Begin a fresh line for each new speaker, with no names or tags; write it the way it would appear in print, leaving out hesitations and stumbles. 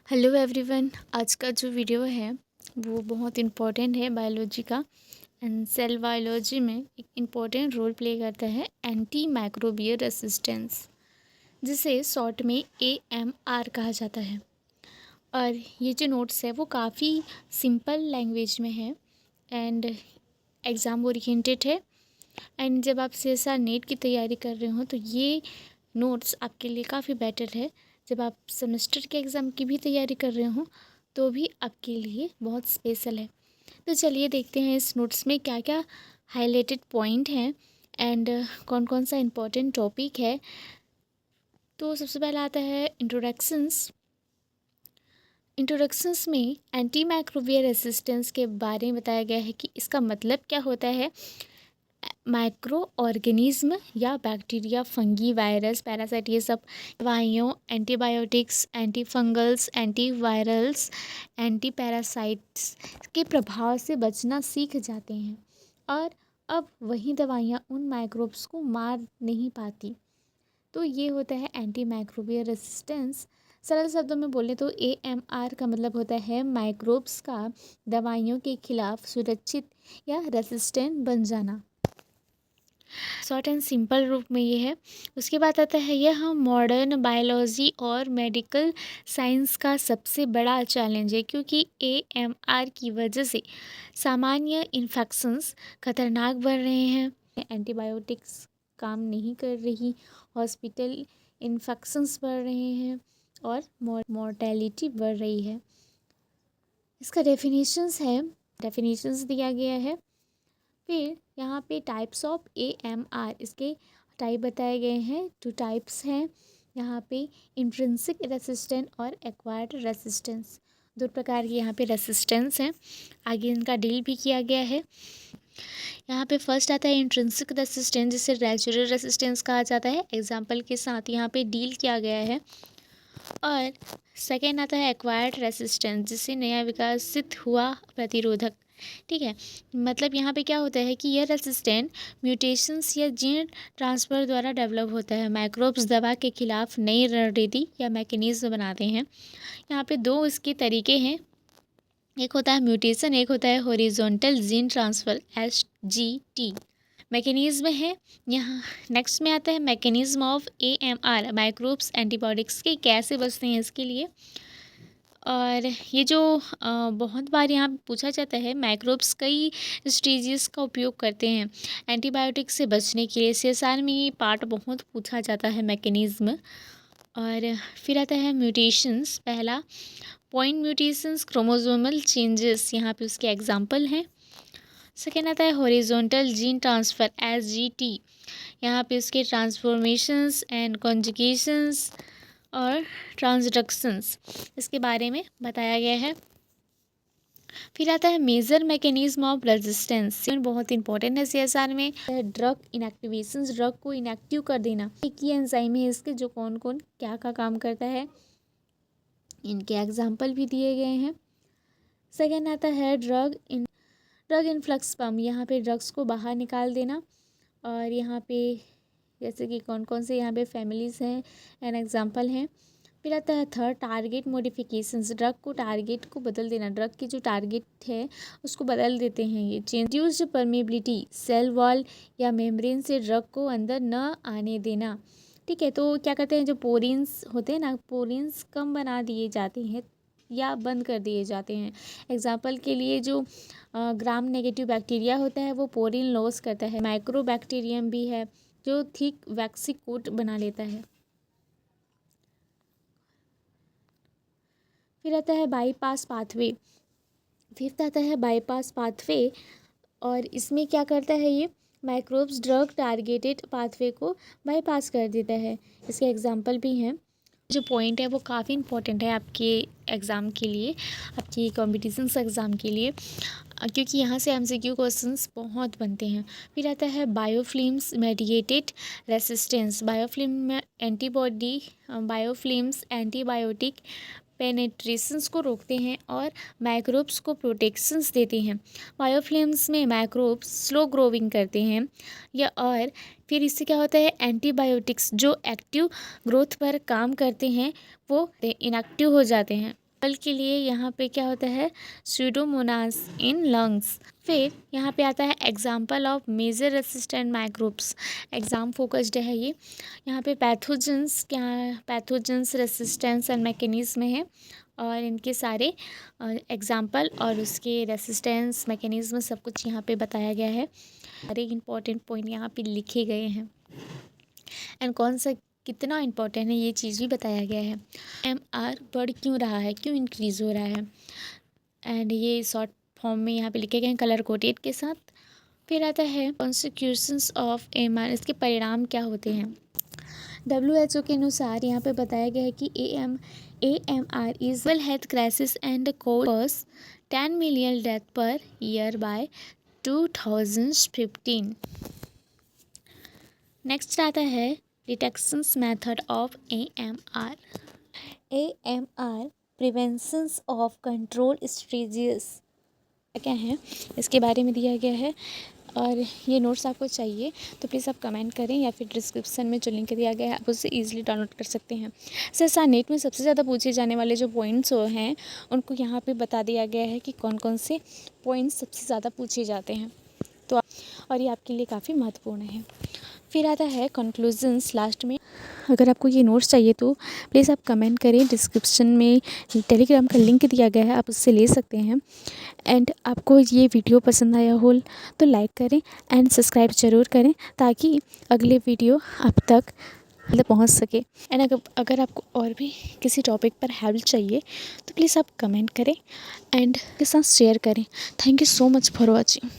Hello everyone. आज का जो वीडियो है वो बहुत इम्पोर्टेंट है बायोलॉजी का। एंड सेल बायोलॉजी में एक इम्पोर्टेंट रोल प्ले करता है एंटी माइक्रोबियल रेसिस्टेंस, जिसे शॉर्ट में AMR कहा जाता है। और ये जो नोट्स है वो काफ़ी सिंपल लैंग्वेज में है एंड एग्ज़ाम ओरिएंटेड है। एंड जब आप CSR नेट की तैयारी कर रहे हो तो ये नोट्स आपके लिए काफ़ी बेटर है। जब आप सेमेस्टर के एग्ज़ाम की भी तैयारी कर रहे हो तो भी आपके लिए बहुत स्पेशल है। तो चलिए देखते हैं इस नोट्स में क्या क्या हाईलाइटेड पॉइंट हैं एंड कौन कौन सा इम्पोर्टेंट टॉपिक है। तो सबसे पहला आता है इंट्रोडक्शंस में एंटी माइक्रोबियल रेसिस्टेंस के बारे में बताया गया है कि इसका मतलब क्या होता है। माइक्रो ऑर्गेनिज्म या बैक्टीरिया, फंगी, वायरस, पैरासाइट, ये सब दवाइयों, antibiotics, anti fungals, antivirals, anti parasites के प्रभाव से बचना सीख जाते हैं और अब वही दवाइयाँ उन माइक्रोब्स को मार नहीं पाती। तो ये होता है एंटी माइक्रोबियल रेसिस्टेंस। सरल शब्दों में बोले तो AMR का मतलब होता है माइक्रोब्स का दवाइयों के खिलाफ सुरक्षित या रेसिस्टेंट बन जाना। शॉर्ट एंड सिंपल रूप में ये है। उसके बाद आता है यह मॉडर्न बायोलॉजी और मेडिकल साइंस का सबसे बड़ा चैलेंज है, क्योंकि AMR की वजह से सामान्य इन्फेक्शंस खतरनाक बढ़ रहे हैं, एंटीबायोटिक्स काम नहीं कर रही, हॉस्पिटल इन्फेक्शंस बढ़ रहे हैं और मॉर्टेलिटी बढ़ रही है। इसका डेफिनेशंस दिया गया है। फिर यहाँ पे टाइप्स ऑफ AMR, इसके टाइप बताए गए हैं। 2 टाइप्स हैं यहाँ पे, इंट्रिंसिक रेसिस्टेंस और एक्वायर्ड रेसिस्टेंस। 2 प्रकार के यहाँ पे रेसिस्टेंस हैं, आगे इनका डील भी किया गया है। यहाँ पे फर्स्ट आता है इंट्रिंसिक रेसिस्टेंस, जिसे नेचुरल रेसिस्टेंस कहा जाता है, एग्जाम्पल के साथ यहाँ पे डील किया गया है। और सेकेंड आता है एक्वायर्ड रेसिस्टेंस, जिसे नया विकसित हुआ प्रतिरोधक। ठीक है, मतलब यहाँ पे क्या होता है कि यह रेसिस्टेंट म्यूटेशंस या जीन ट्रांसफ़र द्वारा डेवलप होता है। माइक्रोब्स दवा के खिलाफ नई रणनीति या मैकेनिज्म बनाते हैं। यहाँ पे 2 इसके तरीके हैं, एक होता है म्यूटेशन, एक होता है horizontal gene transfer HGT mechanism है। यहाँ नेक्स्ट में आता है mechanism of AMR, microbes antibiotics के कैसे बचते हैं इसके लिए। और ये जो बहुत बार यहाँ पे पूछा जाता है, माइक्रोब्स कई स्टेजेस का उपयोग करते हैं एंटीबायोटिक्स से बचने के लिए। CSR में ये पार्ट बहुत पूछा जाता है, मैकेनिज्म। और फिर आता है म्यूटेशंस। पहला पॉइंट म्यूटेशंस, क्रोमोसोमल चेंजेस, यहाँ पे उसके एग्जांपल हैं। सेकेंड आता है हॉरिजॉन्टल जीन ट्रांसफ़र HGT, यहाँ पे उसके ट्रांसफॉर्मेशंस एंड कॉन्जुगेशंस और ट्रांसडक्शंस, इसके बारे में बताया गया है। फिर आता है मेजर मैकेनिज्म ऑफ रेजिस्टेंस, बहुत इंपॉर्टेंट है CSR में। ड्रग इनएक्टिवेशंस, ड्रग को इनएक्टिव कर देना। एक ही एंजाइम है इसके जो कौन कौन क्या का काम करता है, इनके एग्जाम्पल भी दिए गए हैं। सेकेंड आता है ड्रग इनफ्लक्स पम्प, यहाँ पे ड्रग्स को बाहर निकाल देना। और यहाँ पे जैसे कि कौन कौन से यहाँ पे फैमिलीज़ हैं एंड एग्जांपल हैं। फिर आता है थर्ड टारगेट मॉडिफिकेशंस, ड्रग को टारगेट को बदल देना, ड्रग की जो टारगेट है उसको बदल देते हैं ये। रिड्यूस्ड परमेबिलिटी, सेल वॉल या मेम्ब्रेन से ड्रग को अंदर न आने देना। ठीक है, तो क्या करते हैं, जो पोरिन्स होते हैं ना, पोरिन्स कम बना दिए जाते हैं या बंद कर दिए जाते हैं। एग्जाम्पल के लिए जो ग्राम नेगेटिव बैक्टीरिया होता है वो पोरिन लॉस करता है। माइक्रो बैक्टीरियम भी है जो थिक वैक्सी कोट बना लेता है। फिर आता है बाईपास पाथवे। फिफ्थ आता है बाईपास पाथवे, और इसमें क्या करता है, ये माइक्रोब्स ड्रग टारगेटेड पाथवे को बाईपास कर देता है। इसके एग्जाम्पल भी हैं। जो पॉइंट है वो काफ़ी इंपॉर्टेंट है आपके एग्ज़ाम के लिए, आपकी कॉम्पिटिशन्स एग्ज़ाम के लिए, क्योंकि यहाँ से MCQ क्वेश्चंस बहुत बनते हैं। फिर आता है बायोफ्लिम्स मेडिएटेड रेसिस्टेंस, बायोफ्लिम में एंटीबॉडी, बायोफ्लिम्स एंटीबायोटिक पेनेट्रेशंस को रोकते हैं और माइक्रोब्स को प्रोटेक्शंस देते हैं। बायोफ्लिम्स में माइक्रोब्स स्लो ग्रोविंग करते हैं या, और फिर इससे क्या होता है, एंटीबायोटिक्स जो एक्टिव ग्रोथ पर काम करते हैं वो इनएक्टिव हो जाते हैं। के लिए यहाँ पे क्या होता है, स्यूडोमोनास इन लंग्स। फिर यहाँ पे आता है example of major resistant microbes, exam focused है ये। यहाँ पे पैथोजेंस रेसिस्टेंस एंड मैकेनिज्म है और इनके सारे एग्जाम्पल और उसके रेसिस्टेंस मैकेनिज्म सब कुछ यहाँ पे बताया गया है। सारे इम्पॉर्टेंट पॉइंट यहाँ पे लिखे गए हैं एंड कौन सा कितना इम्पोर्टेंट है ये चीज़ भी बताया गया है। MR बढ़ क्यों रहा है, क्यों इंक्रीज़ हो रहा है, एंड ये शॉर्ट फॉर्म में यहाँ पे लिखे गए हैं कलर कोडेड के साथ। फिर आता है कॉन्सिक्वेंसेस ऑफ MR, इसके परिणाम क्या होते हैं। WHO के अनुसार यहाँ पे बताया गया है कि AMR is well health crisis and cause 10 million death per year by 2015। Next आता है detections method of AMR preventions of control strategies क्या है इसके बारे में दिया गया है। और ये नोट्स आपको चाहिए तो प्लीज़ आप कमेंट करें या फिर डिस्क्रिप्शन में जो लिंक दिया गया है आप उससे ईजिली डाउनलोड कर सकते हैं। सर नेट में सबसे ज़्यादा पूछे जाने वाले जो पॉइंट्स हैं उनको यहाँ पे बता दिया गया है कि कौन कौन से पॉइंट्स सबसे ज़्यादा पूछे जाते हैं, तो और ये आपके लिए काफ़ी महत्वपूर्ण है। फिर आता है कंक्लूजन्स लास्ट में। अगर आपको ये नोट्स चाहिए तो प्लीज़ आप कमेंट करें, डिस्क्रिप्शन में टेलीग्राम का लिंक दिया गया है, आप उससे ले सकते हैं। एंड आपको ये वीडियो पसंद आया हो तो लाइक करें एंड सब्सक्राइब ज़रूर करें ताकि अगले वीडियो आप तक पहुंच सके। एंड अगर आपको और भी किसी टॉपिक पर हेल्प चाहिए तो प्लीज़ आप कमेंट करें एंड के साथ शेयर करें। Thank you so much for watching.